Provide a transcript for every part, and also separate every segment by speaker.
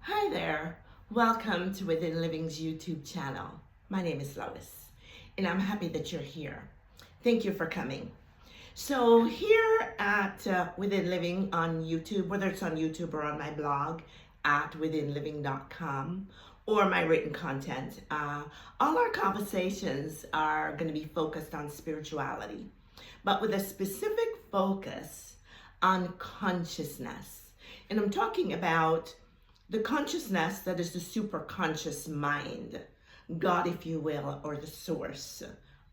Speaker 1: Hi there. Welcome to Within Living's YouTube channel. My name is Lois, and I'm happy that you're here. Thank you for coming. So here at Within Living on YouTube, whether it's on YouTube or on my blog at withinliving.com or my written content, all our conversations are going to be focused on spirituality, but with a specific focus on consciousness. And I'm talking about the consciousness that is the superconscious mind, God, if you will, or the source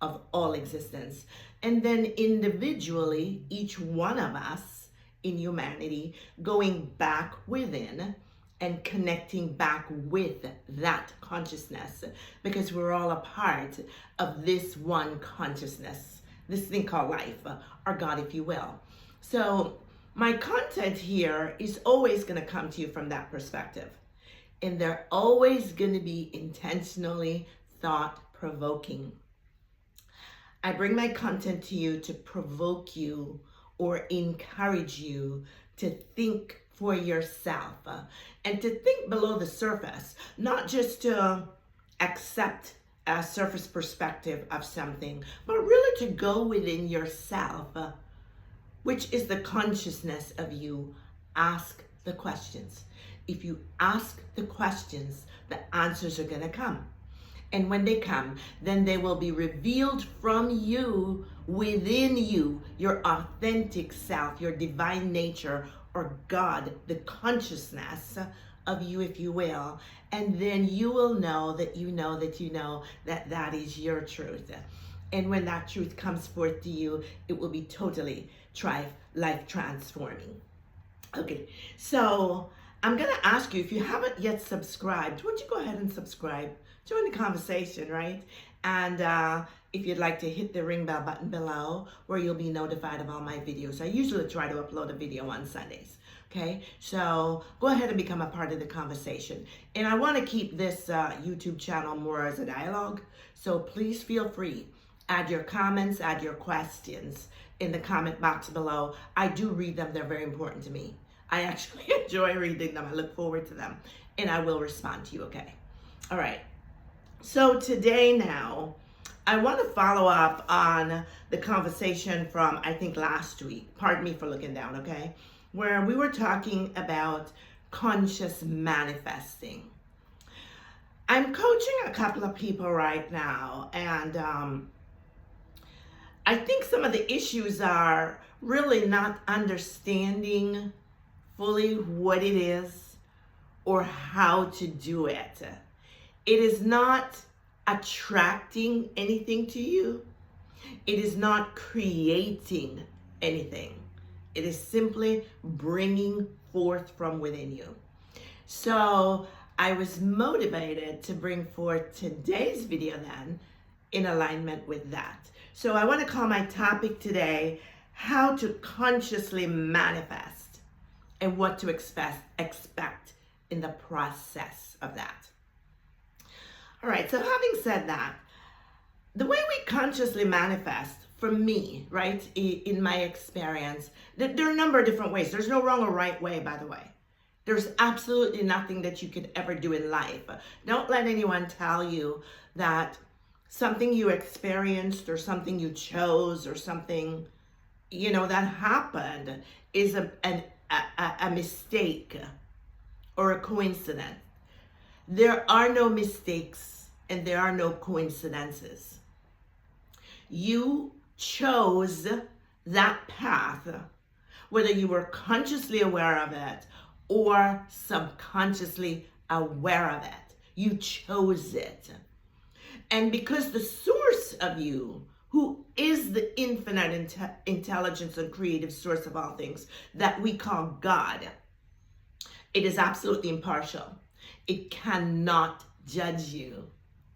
Speaker 1: of all existence. And then individually, each one of us in humanity going back within and connecting back with that consciousness, because we're all a part of this one consciousness, this thing called life, or God, if you will. So my content here is always going to come to you from that perspective. And they're always going to be intentionally thought-provoking. I bring my content to you to provoke you or encourage you to think for yourself and to think below the surface, not just to accept a surface perspective of something, but really to go within yourself, which is the consciousness of you. Ask the questions. If you ask the questions, the answers are going to come. And when they come, then they will be revealed from you, within you, your authentic self, your divine nature, or God, the consciousness of you, if you will. And then you will know that you know that you know that that is your truth. And when that truth comes forth to you, it will be totally life transforming. Okay, so I'm going to ask you, if you haven't yet subscribed, why don't you go ahead and subscribe? Join the conversation, right? And if you'd like to hit the ring bell button below, where you'll be notified of all my videos. I usually try to upload a video on Sundays. Okay, so go ahead and become a part of the conversation. And I want to keep this YouTube channel more as a dialogue, so please feel free. Add your comments, add your questions in the comment box below. I do read them. They're very important to me. I actually enjoy reading them. I look forward to them. And I will respond to you, okay? All right. So today now, I want to follow up on the conversation from, I think, last week. Pardon me for looking down, okay? Where we were talking about conscious manifesting. I'm coaching a couple of people right now, and I think some of the issues are really not understanding fully what it is or how to do it. It is not attracting anything to you. It is not creating anything. It is simply bringing forth from within you. So I was motivated to bring forth today's video then in alignment with that. So I want to call my topic today, how to consciously manifest and what to expect in the process of that. All right, so having said that, the way we consciously manifest, for me, right, in my experience, there are a number of different ways. There's no wrong or right way, by the way. There's absolutely nothing that you could ever do in life. Don't let anyone tell you that something you experienced or something you chose or something, that happened is a mistake or a coincidence. There are no mistakes and there are no coincidences. You chose that path, whether you were consciously aware of it or subconsciously aware of it. You chose it. And because the source of you, who is the infinite intelligence and creative source of all things that we call God, it is absolutely impartial. It cannot judge you.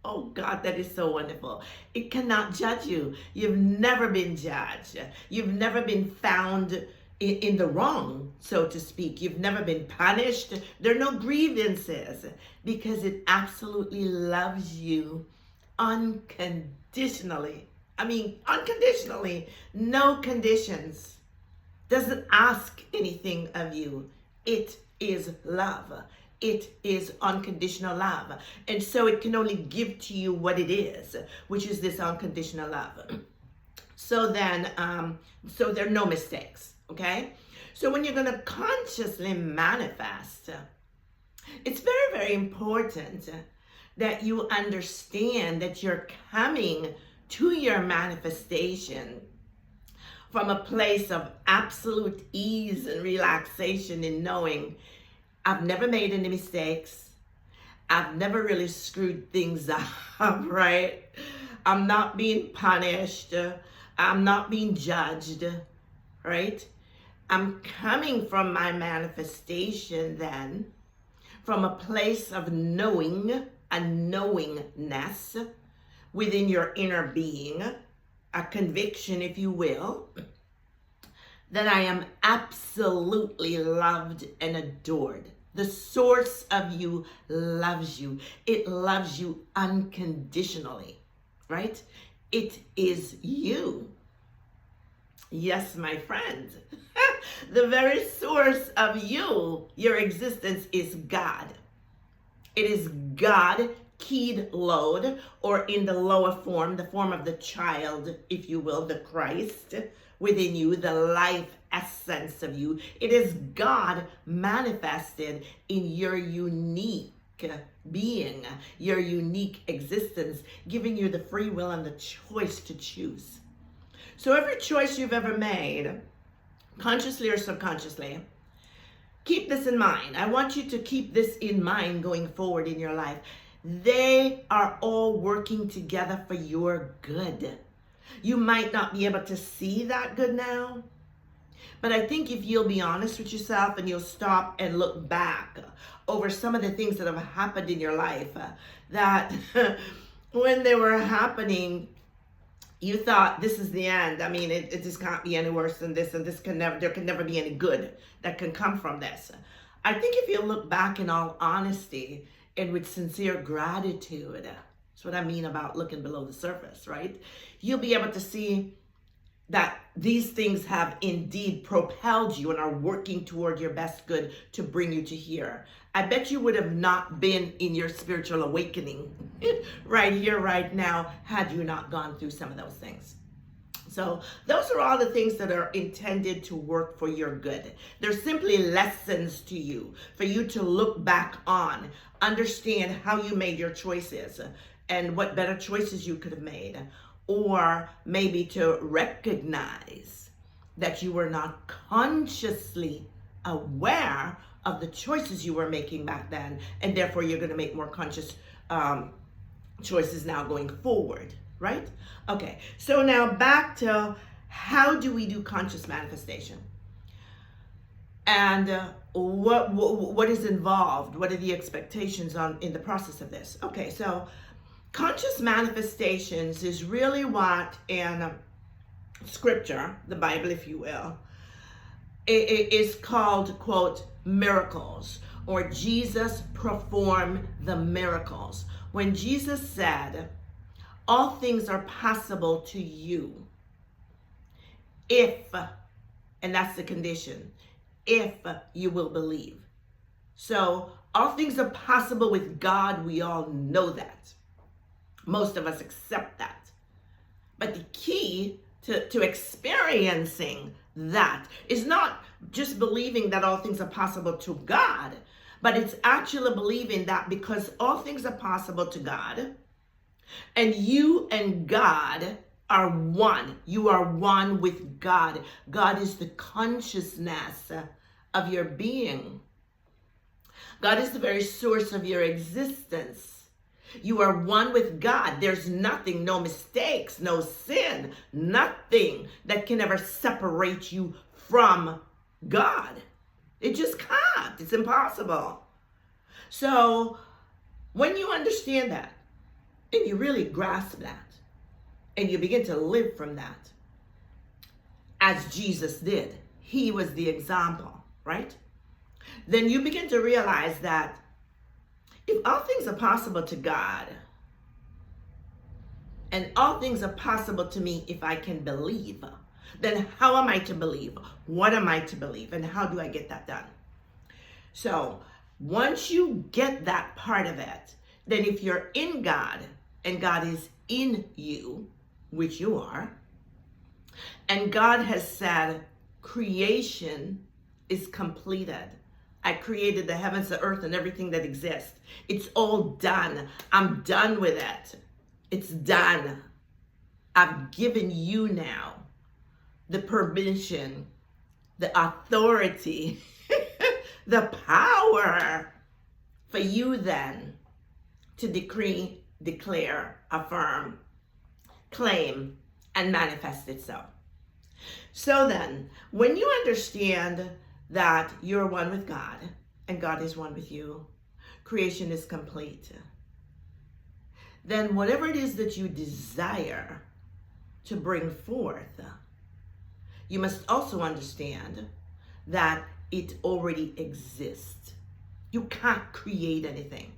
Speaker 1: Oh God, that is so wonderful. It cannot judge you. You've never been judged. You've never been found in the wrong, so to speak. You've never been punished. There are no grievances, because it absolutely loves you unconditionally. I mean, unconditionally, no conditions. Doesn't ask anything of you. It is love. it is unconditional love. And so it can only give to you what it is, which is this unconditional love. So then, so there are no mistakes, okay? So when you're gonna consciously manifest, it's very, very important that you understand that you're coming to your manifestation from a place of absolute ease and relaxation in knowing I've never made any mistakes. I've never really screwed things up, right? I'm not being punished. I'm not being judged, right? I'm coming from my manifestation then from a place of knowing, a knowingness within your inner being, a conviction, if you will, that I am absolutely loved and adored. The source of you loves you. It loves you unconditionally, right? It is you. Yes, my friend. The very source of you, your existence, is God. It is God keyed load, or in the lower form, the form of the child, if you will, the Christ within you, the life essence of you. It is God manifested in your unique being, your unique existence, giving you the free will and the choice to choose. So every choice you've ever made, consciously or subconsciously, keep this in mind. I want you to keep this in mind going forward in your life. They are all working together for your good. You might not be able to see that good now, but I think if you'll be honest with yourself and you'll stop and look back over some of the things that have happened in your life, that when they were happening, you thought this is the end. I mean, it just can't be any worse than this, and there can never be any good that can come from this. I think if you look back in all honesty and with sincere gratitude, that's what I mean about looking below the surface, right? You'll be able to see that these things have indeed propelled you and are working toward your best good to bring you to here. I bet you would have not been in your spiritual awakening right here, right now, had you not gone through some of those things. So those are all the things that are intended to work for your good. They're simply lessons to you, for you to look back on, understand how you made your choices and what better choices you could have made, or maybe to recognize that you were not consciously aware of the choices you were making back then, and therefore you're going to make more conscious choices now going forward, right? Okay, so now back to how do we do conscious manifestation? And what is involved? What are the expectations in the process of this? Okay, so conscious manifestations is really what in scripture, the Bible, if you will, it is called, quote, miracles, or Jesus performed the miracles. When Jesus said, all things are possible to you if, and that's the condition, if you will believe. So all things are possible with God. We all know that. Most of us accept that. But the key to experiencing that is not just believing that all things are possible to God, but it's actually believing that because all things are possible to God, and you and God are one. You are one with God. God is the consciousness of your being. God is the very source of your existence. You are one with God. There's nothing, no mistakes, no sin, nothing that can ever separate you from God. It just can't. It's impossible. So when you understand that, and you really grasp that, and you begin to live from that, as Jesus did, he was the example, right? Then you begin to realize that if all things are possible to God, and all things are possible to me if I can believe, then how am I to believe? What am I to believe? And how do I get that done? So Once you get that part of it, then if you're in God and God is in you, which you are, and God has said creation is completed. I created the heavens, the earth, and everything that exists. It's all done. I'm done with it. It's done. I've given you now the permission, the authority, the power for you then to decree, declare, affirm, claim, and manifest itself. So then, when you understand that you're one with God and God is one with you, creation is complete, then whatever it is that you desire to bring forth, you must also understand that it already exists. You can't create anything.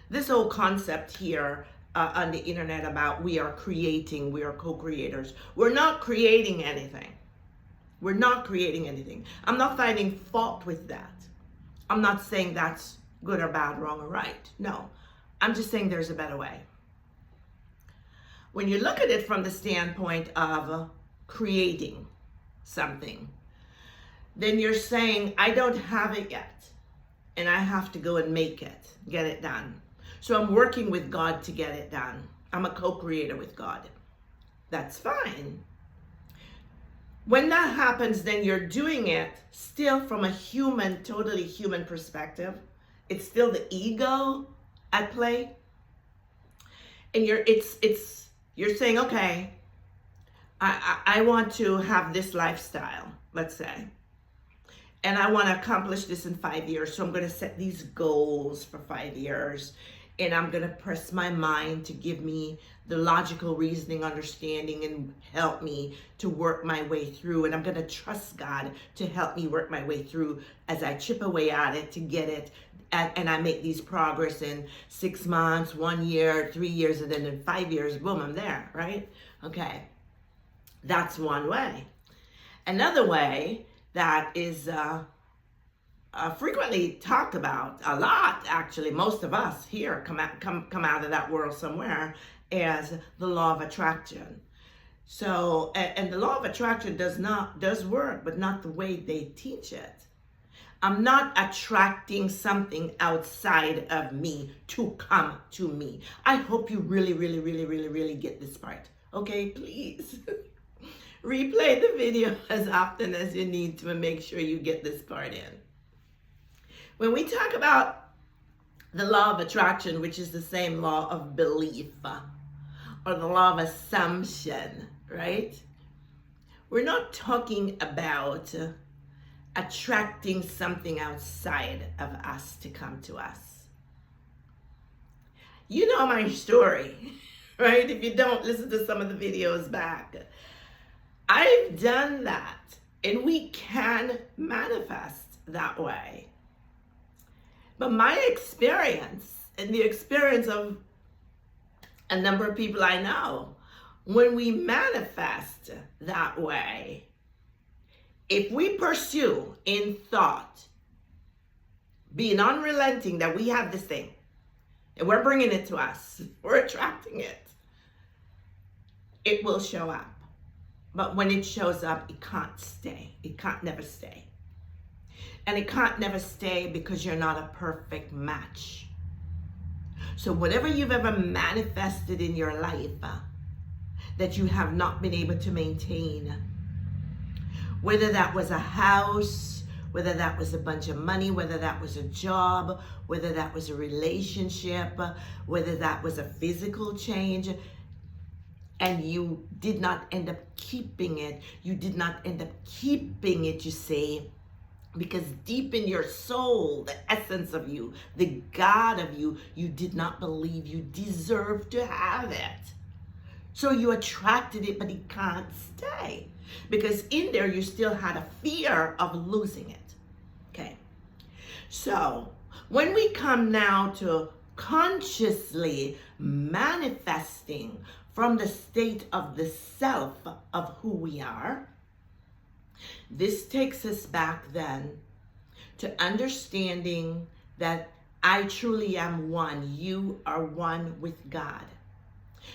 Speaker 1: This whole concept here on the internet about we are creating, we are co-creators. We're not creating anything. We're not creating anything. I'm not finding fault with that. I'm not saying that's good or bad, wrong or right. No, I'm just saying there's a better way. When you look at it from the standpoint of creating something, then you're saying, I don't have it yet, and I have to go and make it, get it done. So I'm working with God to get it done. I'm a co-creator with God. That's fine. When that happens, then you're doing it still from a human, totally human perspective. It's still the ego at play. And you're saying, okay, I want to have this lifestyle, let's say. And I want to accomplish this in 5 years. So I'm going to set these goals for 5 years. And I'm going to press my mind to give me the logical reasoning, understanding, and help me to work my way through. And I'm going to trust God to help me work my way through as I chip away at it to get it. And I make these progress in 6 months, 1 year, 3 years, and then in 5 years, boom, I'm there, right? Okay. That's one way. Another way that is frequently talked about, a lot actually, most of us here come out of that world somewhere, as the law of attraction. So, and the law of attraction does work, but not the way they teach it. I'm not attracting something outside of me to come to me. I hope you really, really, really, really, really get this part. Okay, please. Replay the video as often as you need to and make sure you get this part in. When we talk about the law of attraction, which is the same law of belief, or the law of assumption, right? We're not talking about attracting something outside of us to come to us. You know my story, right? If you don't, listen to some of the videos back. I've done that, and we can manifest that way. But my experience, and the experience of a number of people I know, when we manifest that way, if we pursue in thought, being unrelenting that we have this thing, and we're bringing it to us, we're attracting it, it will show up. But when it shows up, it can't stay. It can't never stay. And it can't never stay because you're not a perfect match. So whatever you've ever manifested in your life that you have not been able to maintain, whether that was a house, whether that was a bunch of money, whether that was a job, whether that was a relationship, whether that was a physical change, and you did not end up keeping it. You did not end up keeping it, you see, because deep in your soul, the essence of you, the God of you, you did not believe you deserved to have it. So you attracted it, but it can't stay. Because in there, you still had a fear of losing it. Okay. So when we come now to consciously manifesting from the state of the self of who we are, this takes us back then to understanding that I truly am one. You are one with God.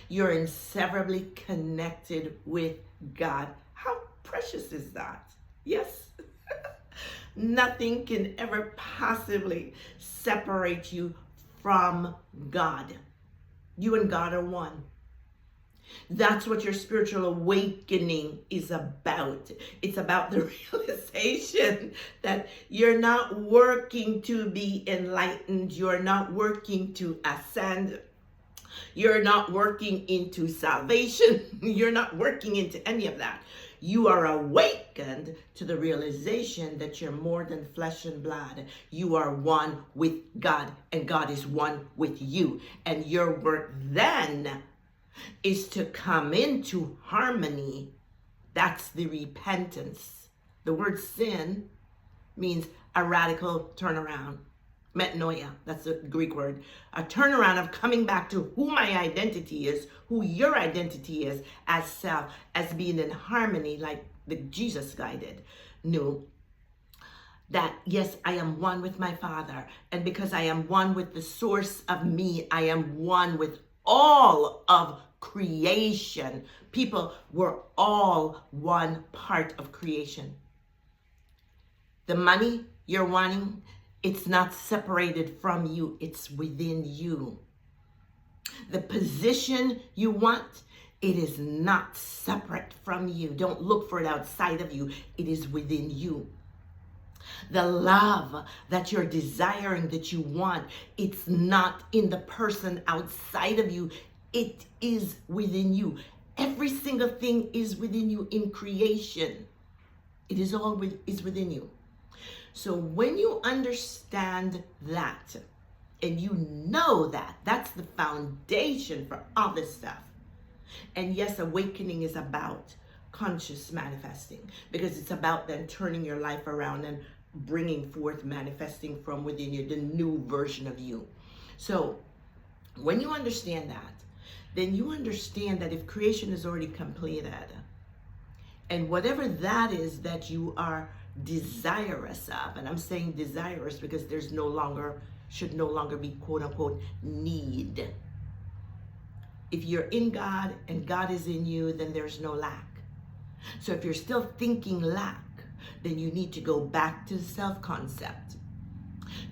Speaker 1: You're inseparably connected with God. How precious is that? Yes. Nothing can ever possibly separate you from God. You and God are one. That's what your spiritual awakening is about. It's about the realization that you're not working to be enlightened. You're not working to ascend. You're not working into salvation. You're not working into any of that. You are awakened to the realization that you're more than flesh and blood. You are one with God, and God is one with you. And your work then is to come into harmony. That's the repentance. The word sin means a radical turnaround. Metanoia, that's the Greek word. A turnaround of coming back to who my identity is, who your identity is as self, as being in harmony like the Jesus guy knew. That, yes, I am one with my Father. And because I am one with the source of me, I am one with all of creation. People were all one part of creation. The money you're wanting, it's not separated from you. It's within you. The position you want, it is not separate from you. Don't look for it outside of you. It is within you. The love that you're desiring, that you want, it's not in the person outside of you. It is within you. Every single thing is within you in creation. It is all is within you. So when you understand that, and you know that, that's the foundation for all this stuff. And yes, awakening is about conscious manifesting, because it's about then turning your life around and bringing forth, manifesting from within you, the new version of you. So when you understand that, then you understand that if creation is already completed, and whatever that is that you are desirous of, and I'm saying desirous because there's should no longer be quote unquote need. If you're in God and God is in you, then there's no lack. So if you're still thinking lack, then you need to go back to the self-concept.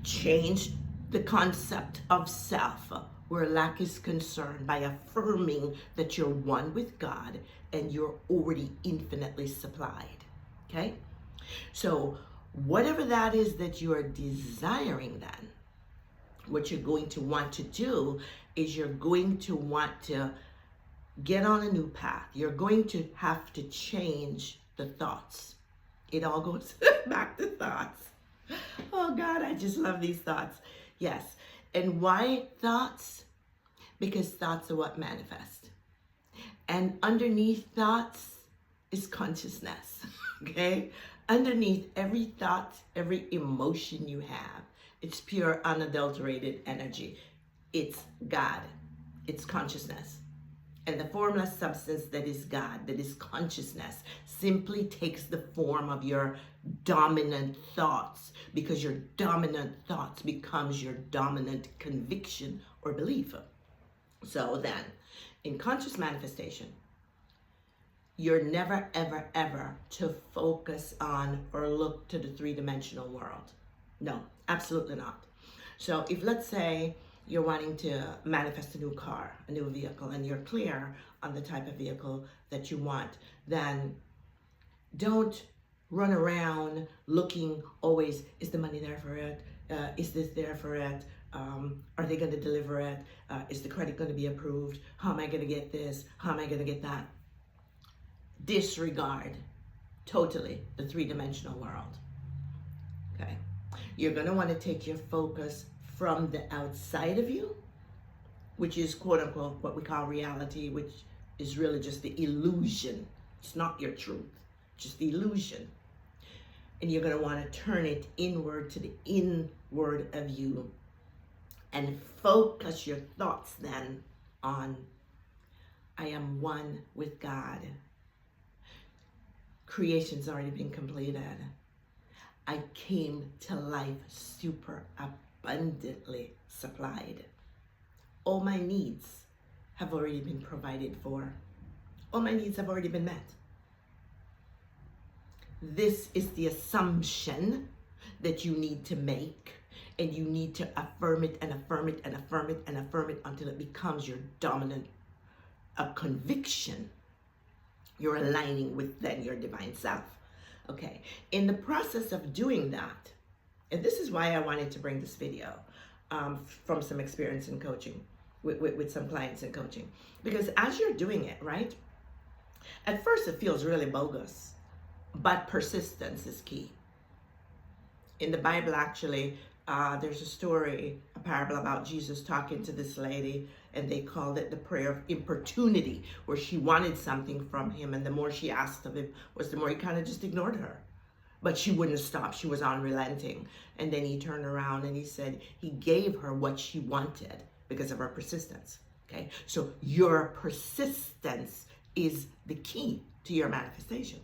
Speaker 1: Change the concept of self where lack is concerned by affirming that you're one with God and you're already infinitely supplied. Okay? So whatever that is that you are desiring then, what you're going to want to do is you're going to want to get on a new path. You're going to have to change the thoughts. It all goes back to thoughts. Oh God, I just love these thoughts. Yes. And why thoughts? Because thoughts are what manifest. And underneath thoughts is consciousness. Okay? Underneath every thought, every emotion you have, it's pure, unadulterated energy. It's God. It's consciousness. And the formless substance that is God, that is consciousness, simply takes the form of your dominant thoughts, because your dominant thoughts becomes your dominant conviction or belief. So then, in conscious manifestation, you're never, ever, ever to focus on or look to the three-dimensional world. No, absolutely not. So if, let's say, you're wanting to manifest a new car, a new vehicle, and you're clear on the type of vehicle that you want, then don't run around looking always, is the money there for it? Is this there for it? Are they going to deliver it? Is the credit going to be approved? How am I going to get this? How am I going to get that? Disregard totally the three-dimensional world. Okay? You're going to want to take your focus from the outside of you, which is quote unquote what we call reality, which is really just the illusion. It's not your truth, just the illusion. And you're going to want to turn it inward to the inward of you and focus your thoughts then on, I am one with God. Creation's already been completed. I came to life super abundantly supplied. All my needs have already been provided for. All my needs have already been met. This is the assumption that you need to make, and you need to affirm it and affirm it and affirm it and affirm it until it becomes your dominant conviction. You're aligning with then your divine self. Okay, in the process of doing that, and this is why I wanted to bring this video from some experience in coaching with some clients in coaching, because as you're doing it, right, at first it feels really bogus, but persistence is key. In the Bible, actually, there's a story, a parable about Jesus talking to this lady, and they called it the prayer of importunity, where she wanted something from him, and the more she asked of him was the more he kind of just ignored her. But she wouldn't stop. She was unrelenting. And then he turned around and he said he gave her what she wanted because of her persistence. Okay, so your persistence is the key to your manifestation.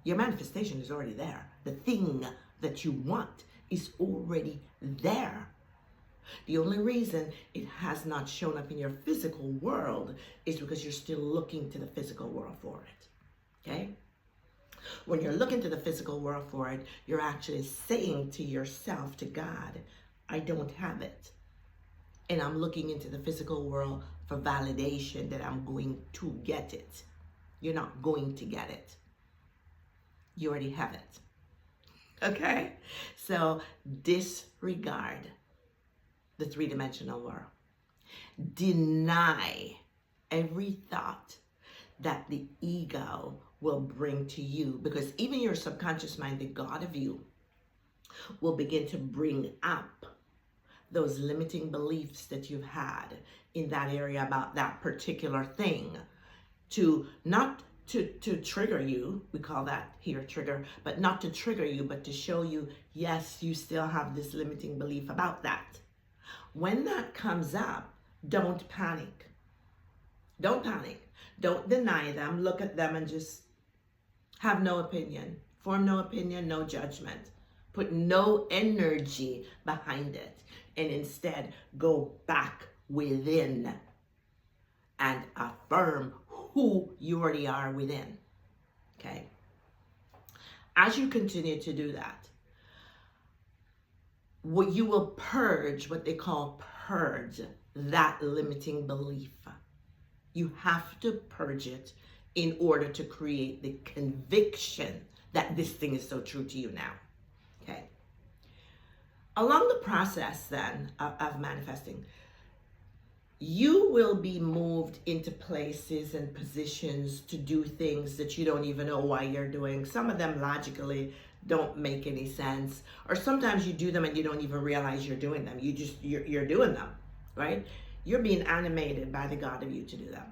Speaker 1: Your manifestation is already there. The thing that you want is already there. The only reason it has not shown up in your physical world is because you're still looking to the physical world for it. Okay? When you're looking to the physical world for it, you're actually saying to yourself, to God, I don't have it. And I'm looking into the physical world for validation that I'm going to get it. You're not going to get it. You already have it. Okay? So disregard the three-dimensional world. Deny every thought that the ego will bring to you, because even your subconscious mind, the God of you, will begin to bring up those limiting beliefs that you've had in that area about that particular thing, to not to trigger you. We call that here trigger, but not to trigger you, but to show you, yes, you still have this limiting belief about that. When that comes up, don't panic. Don't panic. Don't deny them. Look at them and just have no opinion. Form no opinion, no judgment. Put no energy behind it. And instead, go back within and affirm who you already are within. Okay? As you continue to do that, what you will purge, what they call purge, that limiting belief. You have to purge it in order to create the conviction that this thing is so true to you now. Okay. Along the process then of manifesting, you will be moved into places and positions to do things that you don't even know why you're doing. Some of them logically don't make any sense, or sometimes you do them and you don't even realize you're doing them. You're doing them, right? You're being animated by the God of you to do them.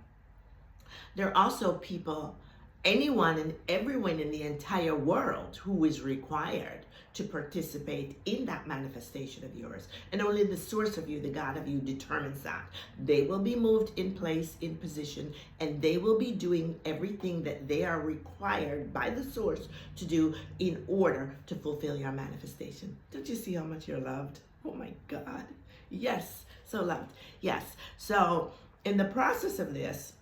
Speaker 1: There are also people, anyone and everyone in the entire world who is required to participate in that manifestation of yours. And only the source of you, the God of you, determines that. They will be moved in place, in position, and they will be doing everything that they are required by the source to do in order to fulfill your manifestation. Don't you see how much you're loved? Oh my God. Yes, so loved. Yes. So in the process of this,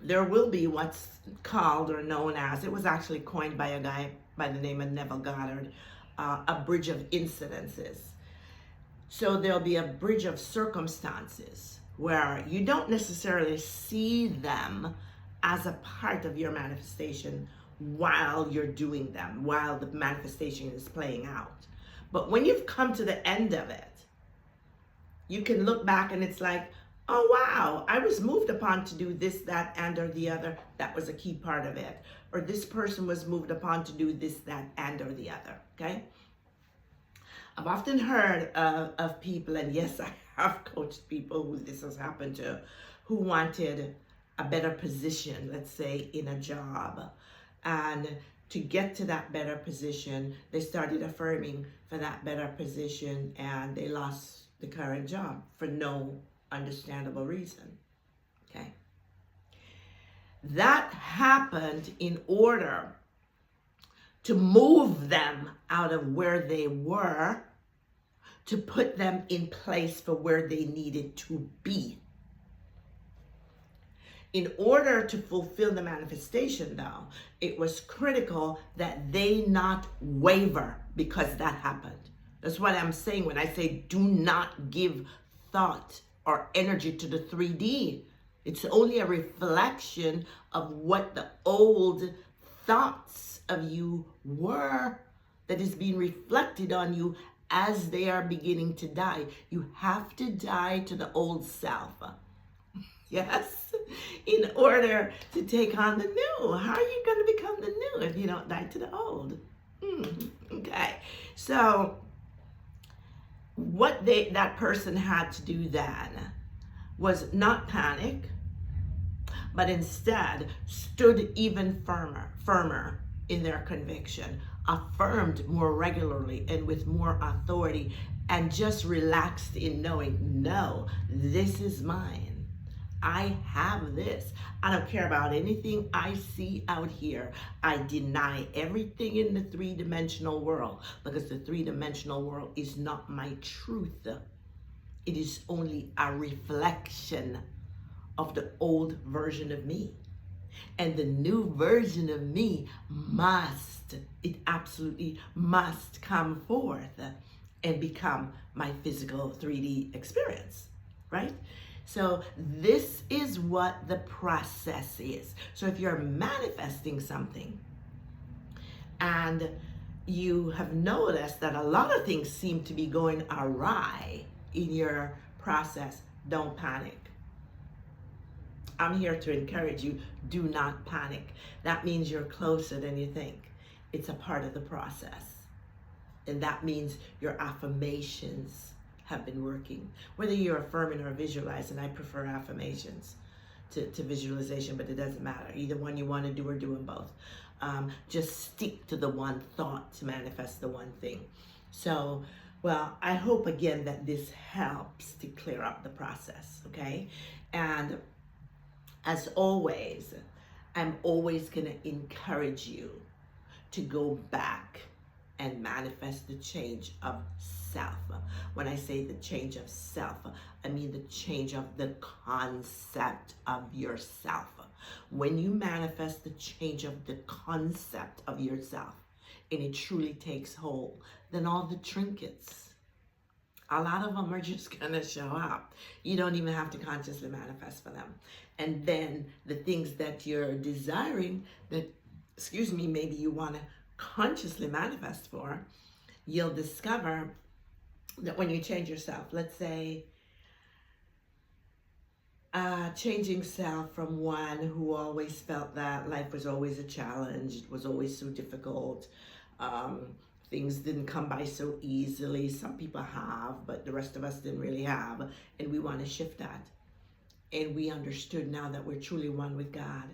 Speaker 1: there will be what's called or known as, it was actually coined by a guy by the name of Neville Goddard, a bridge of incidences. So there'll be a bridge of circumstances where you don't necessarily see them as a part of your manifestation while you're doing them, while the manifestation is playing out. But when you've come to the end of it, you can look back and it's like, oh wow, I was moved upon to do this, that, and or the other. That was a key part of it. Or this person was moved upon to do this, that, and or the other, okay? I've often heard of people, and yes, I have coached people who this has happened to, who wanted a better position, let's say in a job. And to get to that better position, they started affirming for that better position, and they lost the current job for no understandable reason. Okay. That happened in order to move them out of where they were to put them in place for where they needed to be. In order to fulfill the manifestation, though, it was critical that they not waver because that happened. That's what I'm saying when I say do not give thought or energy to the 3D. It's only a reflection of what the old thoughts of you were that is being reflected on you as they are beginning to die. You have to die to the old self. Yes, in order to take on the new. How are you going to become the new if you don't die to the old? Okay, so what that person had to do then was not panic, but instead stood even firmer in their conviction, affirmed more regularly and with more authority, and just relaxed in knowing, no, this is mine. I have this. I don't care about anything I see out here. I deny everything in the three-dimensional world because the three-dimensional world is not my truth. It is only a reflection of the old version of me. And the new version of me it absolutely must come forth and become my physical 3D experience, right? So this is what the process is. So if you're manifesting something and you have noticed that a lot of things seem to be going awry in your process, don't panic. I'm here to encourage you, do not panic. That means you're closer than you think. It's a part of the process. And that means your affirmations have been working. Whether you're affirming or visualizing, I prefer affirmations to visualization, but it doesn't matter. Either one you want to do or do them both. Just stick to the one thought to manifest the one thing. So, well, I hope again that this helps to clear up the process, okay? And as always, I'm always going to encourage you to go back and manifest the change of self. When I say the change of self, I mean the change of the concept of yourself. When you manifest the change of the concept of yourself, and it truly takes hold, then all the trinkets, a lot of them are just gonna show up. You don't even have to consciously manifest for them. And then the things that you're desiring, that, maybe you wanna consciously manifest for, you'll discover that when you change yourself, let's say changing self from one who always felt that life was always a challenge, it was always so difficult, things didn't come by so easily. Some people have, but the rest of us didn't really have, and we want to shift that. And we understood now that we're truly one with God.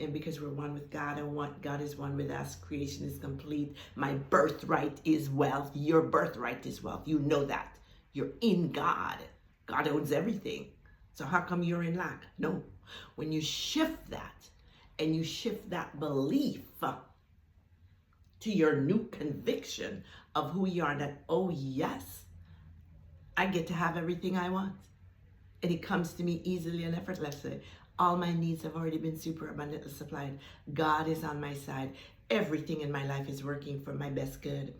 Speaker 1: And because we're one with God and God is one with us, creation is complete. My birthright is wealth. Your birthright is wealth. You know that. You're in God. God owns everything. So how come you're in lack? No. When you shift that and you shift that belief to your new conviction of who you are, that, oh yes, I get to have everything I want. And it comes to me easily and effortlessly. All my needs have already been super abundantly supplied. God is on my side. Everything in my life is working for my best good.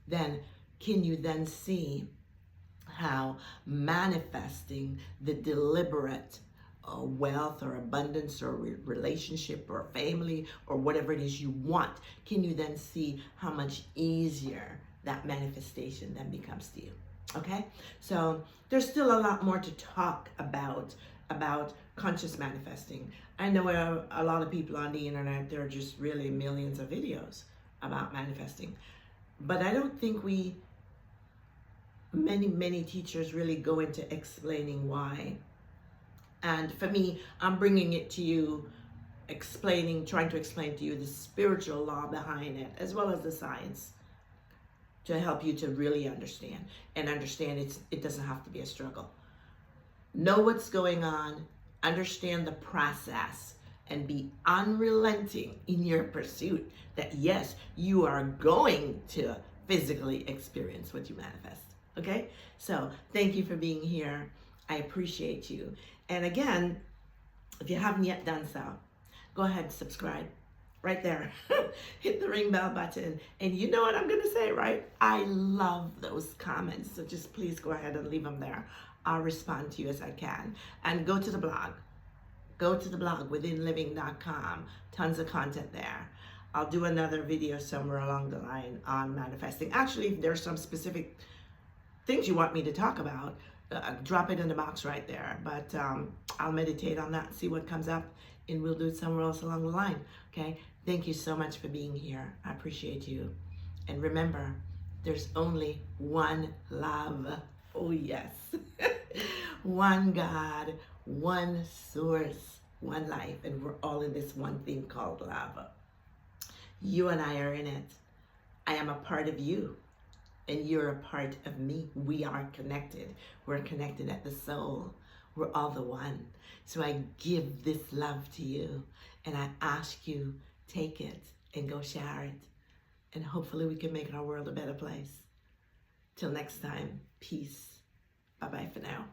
Speaker 1: Then, can you then see how manifesting the deliberate wealth or abundance or relationship or family or whatever it is you want, can you then see how much easier that manifestation then becomes to you? Okay, so there's still a lot more to talk about conscious manifesting. I know a lot of people on the internet, there are just really millions of videos about manifesting, but I don't think many teachers really go into explaining why. And for me, I'm bringing it to you, trying to explain to you the spiritual law behind it, as well as the science, to help you to really understand it doesn't have to be a struggle. Know what's going on, understand the process, and be unrelenting in your pursuit that yes, you are going to physically experience what you manifest. Okay? So thank you for being here. I appreciate you. And again, if you haven't yet done so, go ahead and subscribe right there. Hit the ring bell button. And you know what I'm going to say, right? I love those comments. So just please go ahead and leave them there. I'll respond to you as I can. And go to the blog. Go to the blog, WithinLiving.com. Tons of content there. I'll do another video somewhere along the line on manifesting. Actually, if there's some specific things you want me to talk about, drop it in the box right there. But I'll meditate on that and see what comes up, and we'll do it somewhere else along the line. Okay? Thank you so much for being here. I appreciate you. And remember, there's only one love. Oh, yes. One God, one source, one life, and we're all in this one thing called love. You and I are in it. I am a part of you, and you're a part of me. We are connected. We're connected at the soul. We're all the one. So I give this love to you, and I ask you, take it and go share it. And hopefully we can make our world a better place. Till next time, peace. Bye-bye for now.